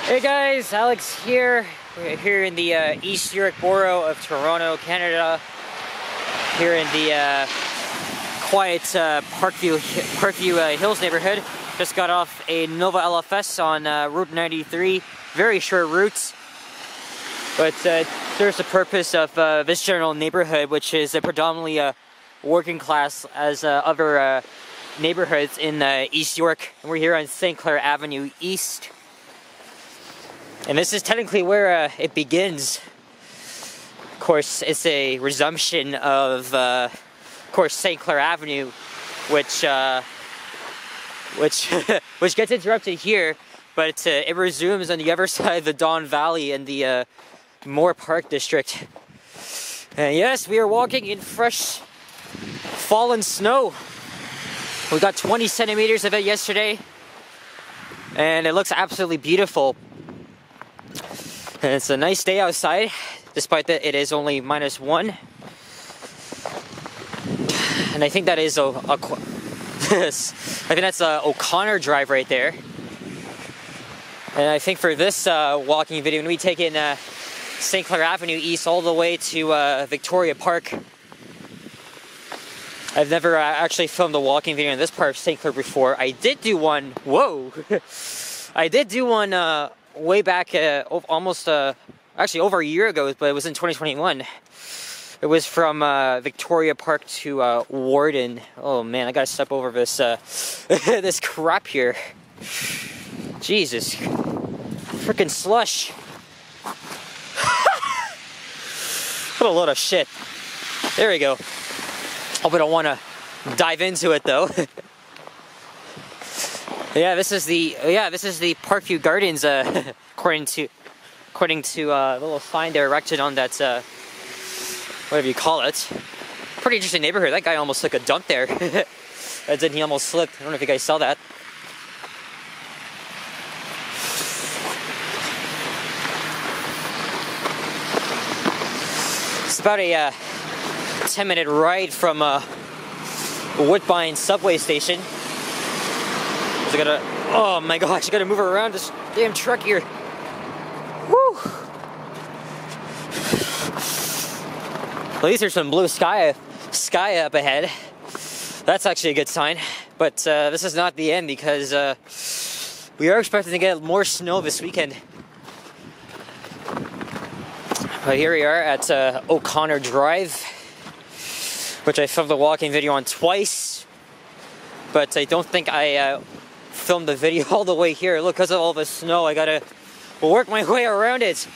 Hey guys, Alex here. We're here in the East York Borough of Toronto, Canada. Here in the quiet Parkview Hills neighborhood. Just got off a Nova LFS on Route 93. Very short route, but serves the purpose of this general neighborhood, which is predominantly working class as other neighborhoods in East York. And we're here on St. Clair Avenue East. And this is technically where it begins. Of course, it's a resumption of course, St. Clair Avenue, which gets interrupted here, but it resumes on the other side of the Don Valley in the Moore Park district. And yes, we are walking in fresh fallen snow. We got 20 centimeters of it yesterday, and it looks absolutely beautiful. And it's a nice day outside, despite that it is only -1. And I think that is I think that's O'Connor Drive right there. And I think for this walking video, when we take in St. Clair Avenue East all the way to Victoria Park. I've never actually filmed a walking video in this part of St. Clair before. I did do one. Whoa! I did do one. Way back, almost, actually over a year ago, but it was in 2021. It was from Victoria Park to Warden. Oh man, I gotta step over this this crap here. Jesus, freaking slush! What a load of shit. There we go. Hope I don't want to dive into it though. Yeah, this is the Parkview Gardens, according to the little sign there erected on that whatever you call it. Pretty interesting neighborhood. That guy almost took a dump there, and then he almost slipped. I don't know if you guys saw that. It's about a 10-minute ride from Woodbine subway station. I gotta, oh my gosh, I gotta move around this damn truck here. Woo! At least there's some blue sky up ahead. That's actually a good sign. But this is not the end, because we are expecting to get more snow this weekend. But here we are at O'Connor Drive, which I filmed a walking video on twice. But I don't think I filmed the video all the way here. Look, because of all the snow, I gotta work my way around it.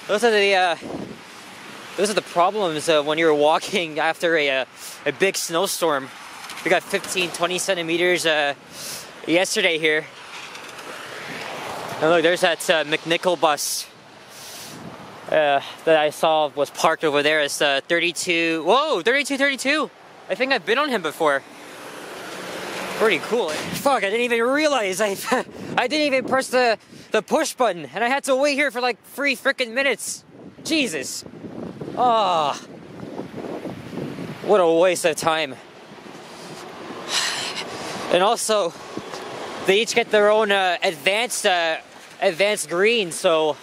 Those are the problems when you're walking after a big snowstorm. We got 15-20 centimeters yesterday here. And look, there's that McNichol bus that I saw was parked over there. It's 32. Whoa, 3232. I think I've been on him before. Pretty cool. Fuck, I didn't even realize I didn't even press the push button, and I had to wait here for like 3 freaking minutes. Jesus. Ah, oh, what a waste of time. And also, they each get their own advanced green. So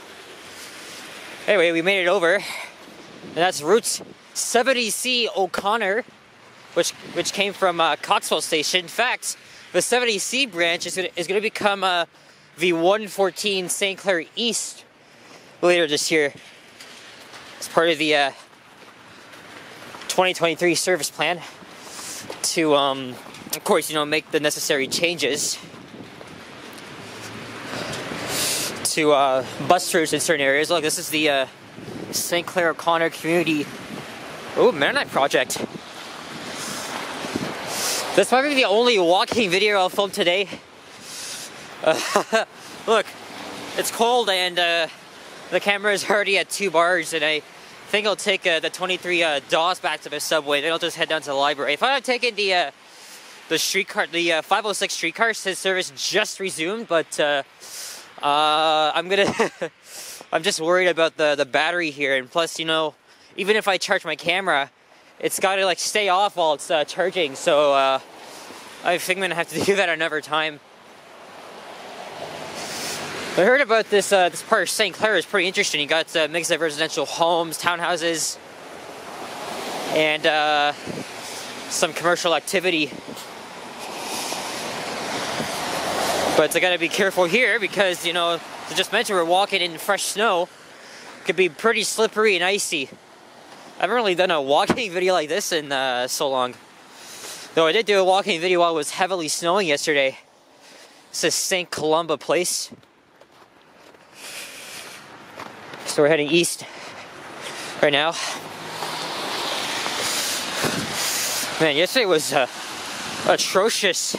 anyway, we made it over, and that's Route 70C O'Connor. Which came from Coxwell Station. In fact, the 70C branch is going to become the 114 St. Clair East later this year. It's part of the 2023 service plan to, of course, make the necessary changes to bus routes in certain areas. Look, this is the St. Clair O'Connor Community Mennonite Project. This might be the only walking video I'll film today. Look, it's cold, and the camera is already at 2 bars, and I think I'll take the 23 DAWs back to the subway, then I'll just head down to the library. If I had taken the streetcar, the 506 streetcar, since service just resumed, but I'm just worried about the battery here, and plus, even if I charge my camera, it's got to stay off while it's charging, so I think I'm gonna have to do that another time. I heard about this this part of St. Clair is pretty interesting. You got a mix of residential homes, townhouses, and some commercial activity. But I gotta be careful here because, you know, as I just mentioned, we're walking in fresh snow. It could be pretty slippery and icy. I haven't really done a walking video like this in so long. Though I did do a walking video while it was heavily snowing yesterday. This is St. Columba Place. So we're heading east right now. Man, yesterday was atrocious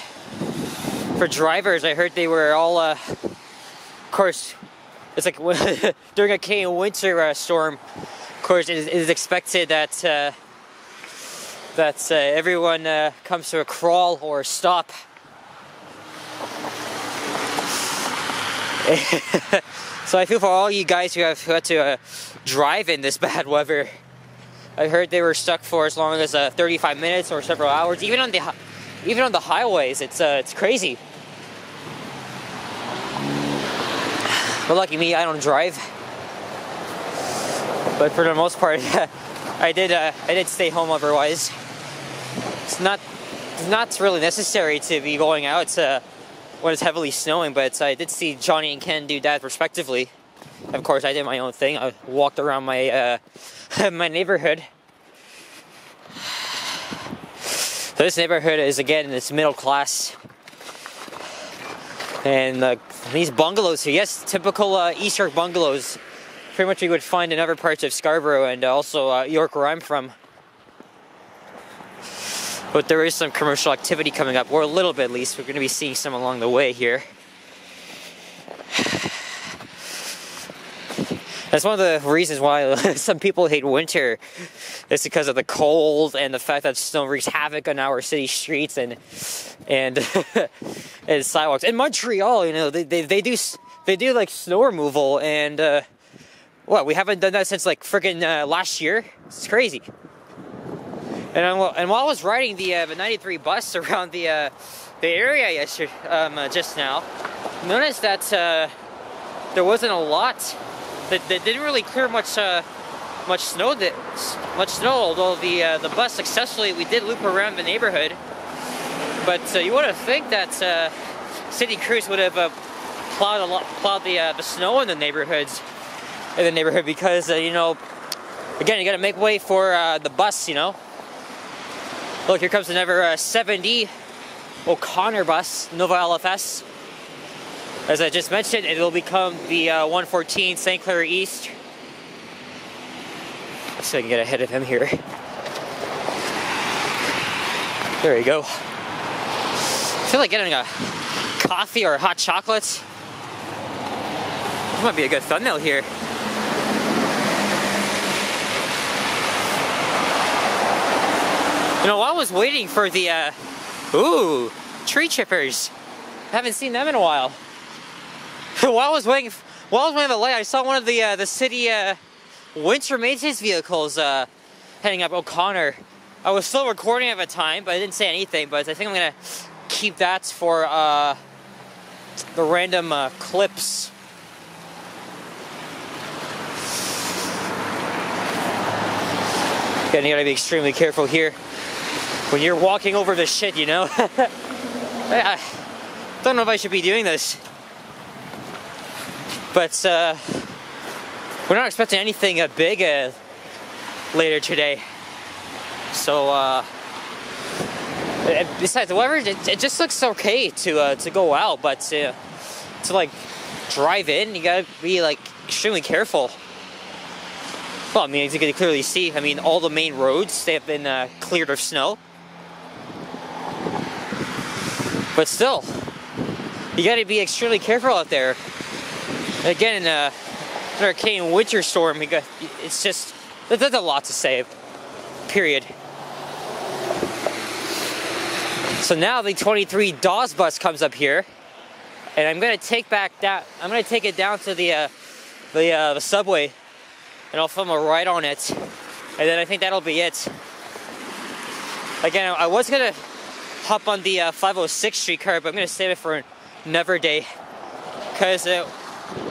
for drivers. I heard they were all, of course, it's like during a Canadian winter storm. Of course, it is expected that everyone comes to a crawl or a stop. So I feel for all you guys who had to drive in this bad weather. I heard they were stuck for as long as 35 minutes or several hours. Even on the highways, it's crazy. But lucky me, I don't drive. But for the most part, I did stay home otherwise. It's not really necessary to be going out when it's heavily snowing, but I did see Johnny and Ken do that respectively. Of course, I did my own thing. I walked around my my neighborhood. So this neighborhood is, again, it's middle class. And these bungalows here, yes, typical East York bungalows. Pretty much you would find in other parts of Scarborough and also York, where I'm from. But there is some commercial activity coming up, or a little bit at least. We're going to be seeing some along the way here. That's one of the reasons why some people hate winter. It's because of the cold and the fact that snow wreaks havoc on our city streets and and sidewalks. In Montreal, you know, they do like snow removal, and we haven't done that since like freaking last year. It's crazy. And while I was riding the 93 bus around the area yesterday, just now, noticed that there wasn't a lot. They didn't really clear much snow. Although the bus successfully, we did loop around the neighborhood. But you would have think that city crews would have plowed the snow in the neighborhood because you know, again, you got to make way for the bus, you know. Look, here comes another 70 O'Connor bus, Nova LFS. As I just mentioned, it will become the 114 St. Clair East. Let's see if I can get ahead of him here. There you go. I feel like getting a coffee or a hot chocolate. This might be a good thumbnail here. You know, while I was waiting for the, tree chippers. I haven't seen them in a while. While I was waiting for the light, I saw one of the city winter maintenance vehicles heading up O'Connor. I was still recording at the time, but I didn't say anything. But I think I'm gonna keep that for the random clips. Again, you gotta be extremely careful here when you're walking over the shit, you know. I don't know if I should be doing this. But we're not expecting anything big later today. So besides the weather, it just looks okay to go out, but to like drive in, you gotta be like extremely careful. Well, I mean, as you can clearly see, I mean, all the main roads, they have been cleared of snow. But still, you gotta be extremely careful out there. Again, another Canadian winter storm, it's just, there's a lot to say, period. So now the 23 Dawes bus comes up here, and I'm gonna take it down to the subway, and I'll film a ride on it, and then I think that'll be it. Again, I was gonna hop on the 506 streetcar, but I'm gonna save it for another day, because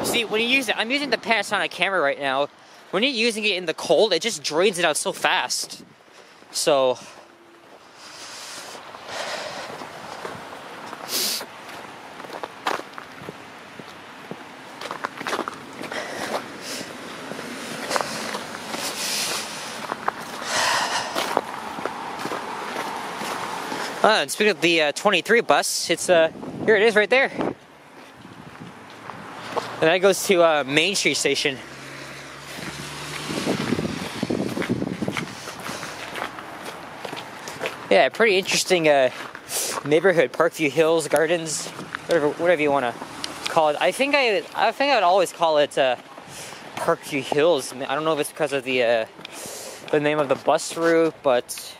See, when you use it, I'm using the Panasonic camera right now. When you're using it in the cold, it just drains it out so fast. So... and speaking of the 23 bus, it's here it is right there. And that goes to Main Street Station. Yeah, pretty interesting neighborhood, Parkview Hills Gardens, whatever you want to call it. I think I would always call it Parkview Hills. I don't know if it's because of the name of the bus route, but.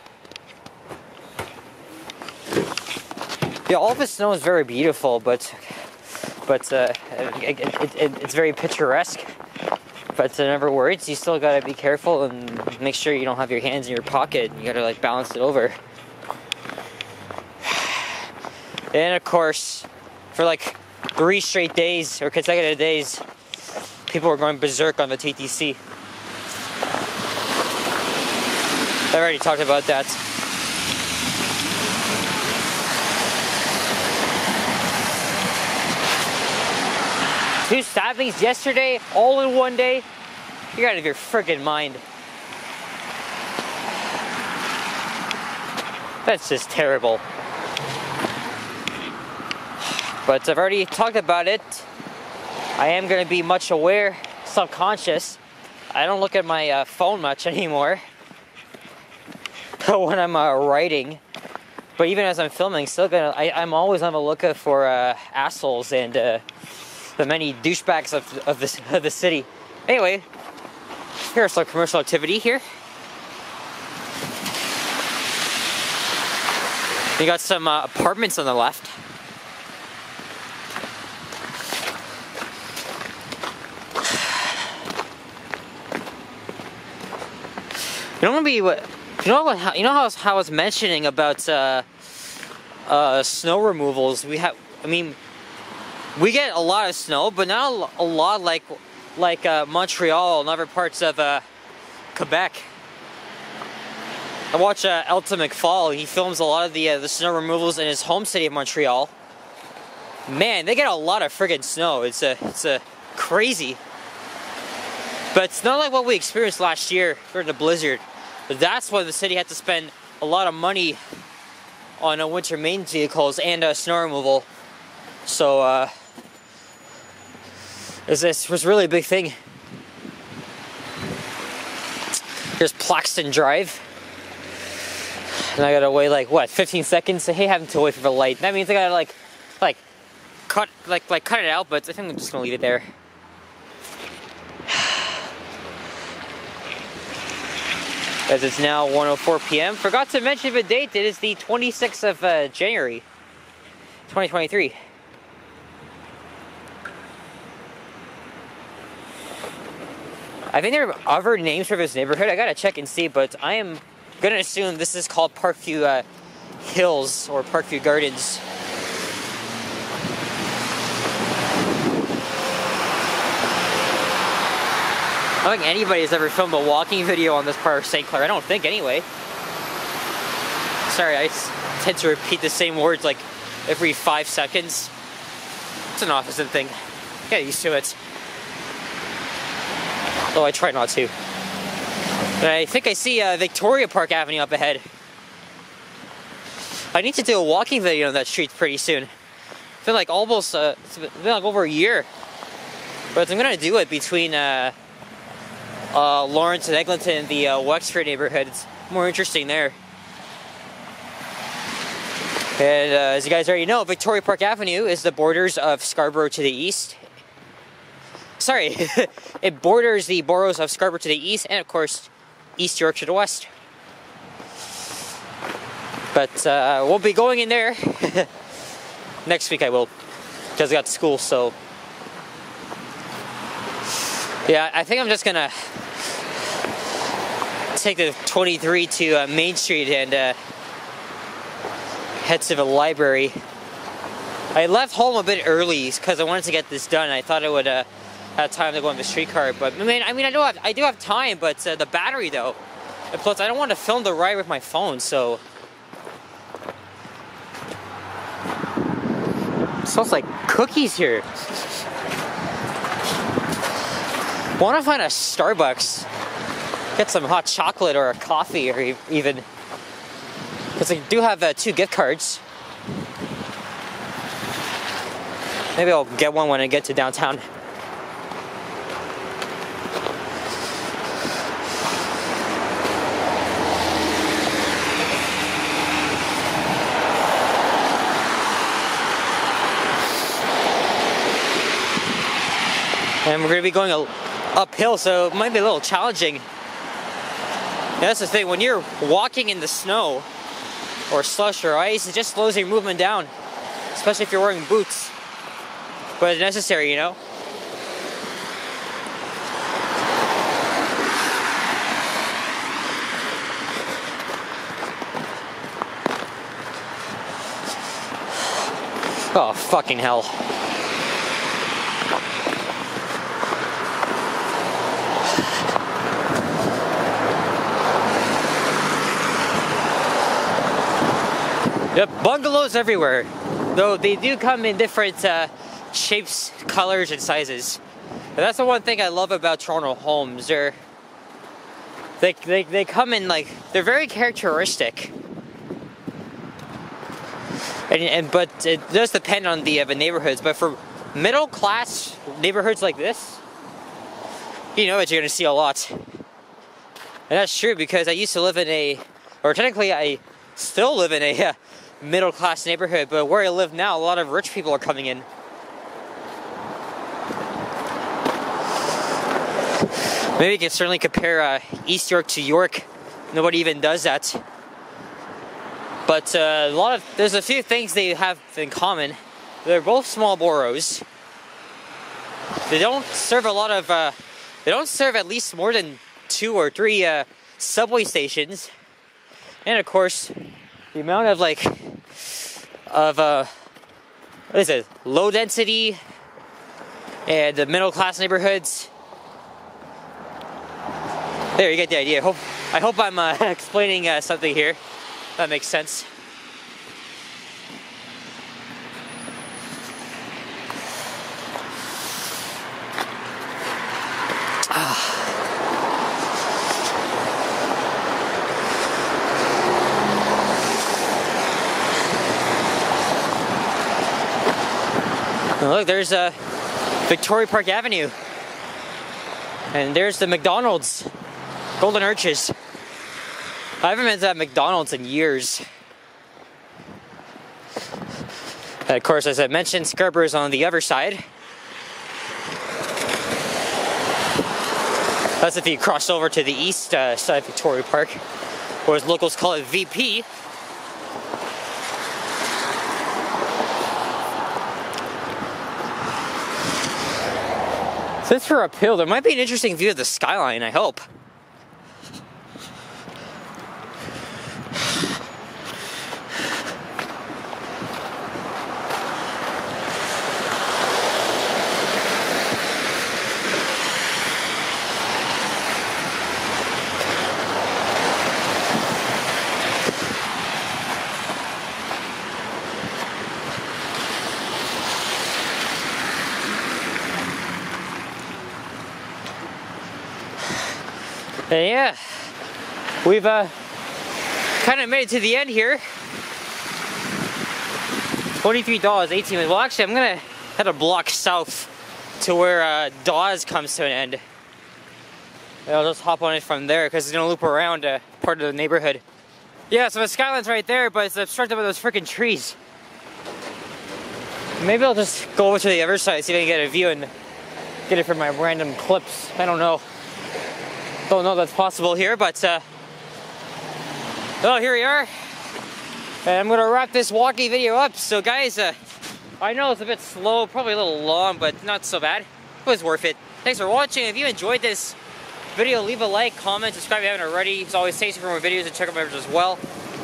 Yeah, all of the snow is very beautiful, but it's very picturesque. But never worries, you still gotta be careful and make sure you don't have your hands in your pocket. You gotta like balance it over. And of course, for like 3 straight days or consecutive days, people were going berserk on the TTC. I already talked about that. Two stabbings yesterday, all in one day. You're out of your freaking mind. That's just terrible. But I've already talked about it. I am going to be much aware, subconscious. I don't look at my phone much anymore when I'm writing. But even as I'm filming, I'm always on the lookout for assholes and the many douchebags of the city. Anyway, here's some commercial activity here. You got some apartments on the left. You know how I was mentioning about snow removals. We get a lot of snow, but not a lot like Montreal and other parts of Quebec. I watch Elton McFall. He films a lot of the snow removals in his home city of Montreal. Man, they get a lot of friggin' snow. It's crazy. But it's not like what we experienced last year during the blizzard. But that's why the city had to spend a lot of money on winter maintenance vehicles and snow removal. So this was really a big thing. Here's Plaxton Drive. And I gotta wait like what, 15 seconds? Hey, having to wait for the light. That means I gotta cut it out, but I think I'm just gonna leave it there. As it's now 1:04 p.m. Forgot to mention the date. It is the 26th of January, 2023. I think there are other names for this neighborhood. I gotta check and see, but I am gonna assume this is called Parkview Hills or Parkview Gardens. I don't think anybody's ever filmed a walking video on this part of St. Clair. I don't think, anyway. Sorry, I tend to repeat the same words like every 5 seconds. It's an opposite thing. Get used to it. Though I try not to. But I think I see Victoria Park Avenue up ahead. I need to do a walking video on that street pretty soon. It's been like almost, it's been like over a year. But I'm gonna do it between Lawrence and Eglinton and the Wexford neighborhood. It's more interesting there. And as you guys already know, Victoria Park Avenue is the borders of Scarborough to the east. Sorry, it borders the boroughs of Scarborough to the east and, of course, East York to the west. But we'll be going in there. Next week I will, because I got school, so... Yeah, I think I'm just gonna take the 23 to Main Street and head to the library. I left home a bit early because I wanted to get this done. I thought I would have time to go on the streetcar, but I do have time, but the battery though. And plus, I don't want to film the ride with my phone, so. It smells like cookies here. Want to find a Starbucks, get some hot chocolate or a coffee, or even, because I do have 2 gift cards. Maybe I'll get one when I get to downtown. And we're going to be going uphill, so it might be a little challenging. And that's the thing, when you're walking in the snow or slush or ice, it just slows your movement down, especially if you're wearing boots. But it's necessary, you know? Oh, fucking hell. Yep, bungalows everywhere, though they do come in different shapes, colors, and sizes. And that's the one thing I love about Toronto homes. They come in like, they're very characteristic. But it does depend on the neighborhoods. But for middle class neighborhoods like this, you know that you're gonna see a lot. And that's true because I used to live in technically I still live in a middle class neighborhood, but where I live now, a lot of rich people are coming in. Maybe you can certainly compare East York to York. Nobody even does that. But there's a few things they have in common. They're both small boroughs. They don't serve a lot of, they don't serve at least more than 2 or 3 subway stations. And of course, the amount of what is it, low density and the middle class neighborhoods. There, you get the idea. I hope I'm explaining something here that makes sense. Look, there's Victoria Park Avenue. And there's the McDonald's. Golden Arches. I haven't been to that McDonald's in years. And of course, as I mentioned, Scarborough's on the other side. That's if you cross over to the east side of Victoria Park, or as locals call it, VP. Since we're uphill, there might be an interesting view of the skyline, I hope. And yeah, we've kind of made it to the end here. $23, 18 minutes. Well, actually, I'm gonna head a block south to where Dawes comes to an end. And I'll just hop on it from there because it's gonna loop around part of the neighborhood. Yeah, so the skyline's right there, but it's obstructed by those freaking trees. Maybe I'll just go over to the other side, see if I can get a view and get it from my random clips. I don't know. Don't know that's possible here, but well, here we are. And I'm gonna wrap this walking video up. So guys, I know it's a bit slow, probably a little long, but not so bad. It was worth it. Thanks for watching. If you enjoyed this video, leave a like, comment, subscribe if you haven't already. As always, stay tuned for more videos and check out my videos as well.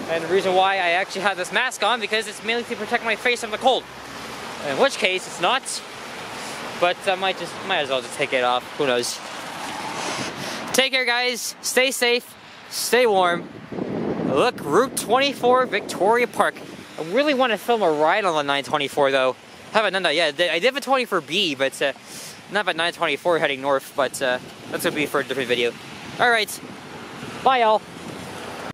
And the reason why I actually have this mask on, because it's mainly to protect my face from the cold. In which case, it's not. But I might as well just take it off. Who knows? Take care, guys. Stay safe. Stay warm. Look, Route 24, Victoria Park. I really want to film a ride on the 924 though. Haven't done that yet. I did have a 24B, but not about 924 heading north. But that's gonna be for a different video. All right. Bye, y'all.